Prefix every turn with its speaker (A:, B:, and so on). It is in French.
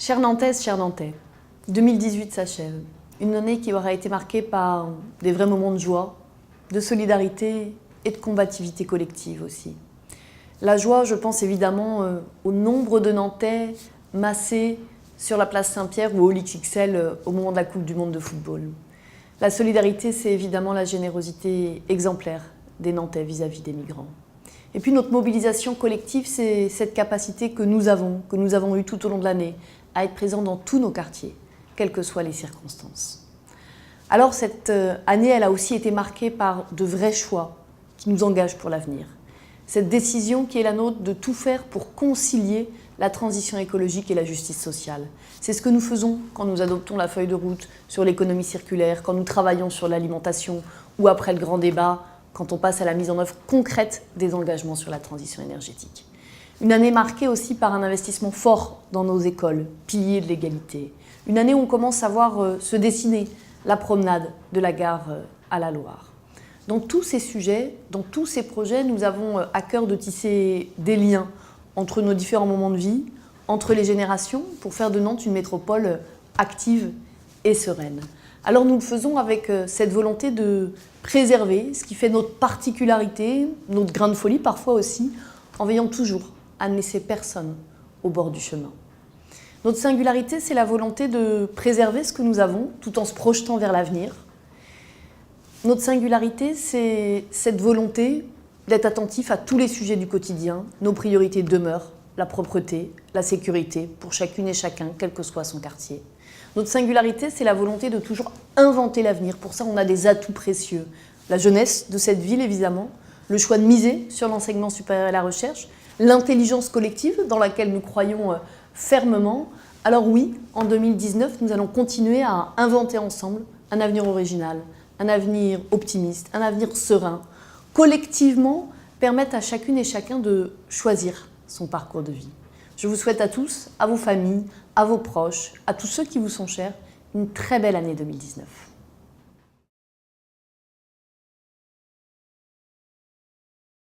A: Chères Nantaises, chers Nantais, 2018 s'achève. Une année qui aura été marquée par des vrais moments de joie, de solidarité et de combativité collective aussi. La joie, je pense évidemment au nombre de Nantais massés sur la place Saint-Pierre ou au XXL au moment de la Coupe du Monde de football. La solidarité, c'est évidemment la générosité exemplaire des Nantais vis-à-vis des migrants. Et puis notre mobilisation collective, c'est cette capacité que nous avons eue tout au long de l'année, à être présents dans tous nos quartiers, quelles que soient les circonstances. Alors cette année, elle a aussi été marquée par de vrais choix qui nous engagent pour l'avenir. Cette décision qui est la nôtre de tout faire pour concilier la transition écologique et la justice sociale. C'est ce que nous faisons quand nous adoptons la feuille de route sur l'économie circulaire, quand nous travaillons sur l'alimentation ou après le grand débat, quand on passe à la mise en œuvre concrète des engagements sur la transition énergétique. Une année marquée aussi par un investissement fort dans nos écoles, piliers de l'égalité. Une année où on commence à voir se dessiner la promenade de la gare à la Loire. Dans tous ces sujets, dans tous ces projets, nous avons à cœur de tisser des liens entre nos différents moments de vie, entre les générations, pour faire de Nantes une métropole active et sereine. Alors nous le faisons avec cette volonté de préserver ce qui fait notre particularité, notre grain de folie parfois aussi, en veillant toujours à ne laisser personne au bord du chemin. Notre singularité, c'est la volonté de préserver ce que nous avons, tout en se projetant vers l'avenir. Notre singularité, c'est cette volonté d'être attentif à tous les sujets du quotidien. Nos priorités demeurent la propreté, la sécurité, pour chacune et chacun, quel que soit son quartier. Notre singularité, c'est la volonté de toujours inventer l'avenir. Pour ça, on a des atouts précieux. La jeunesse de cette ville, évidemment, le choix de miser sur l'enseignement supérieur et la recherche, l'intelligence collective dans laquelle nous croyons fermement. Alors oui, en 2019, nous allons continuer à inventer ensemble un avenir original, un avenir optimiste, un avenir serein. Collectivement, permettre à chacune et chacun de choisir son parcours de vie. Je vous souhaite à tous, à vos familles, à vos proches, à tous ceux qui vous sont chers, une très belle année 2019.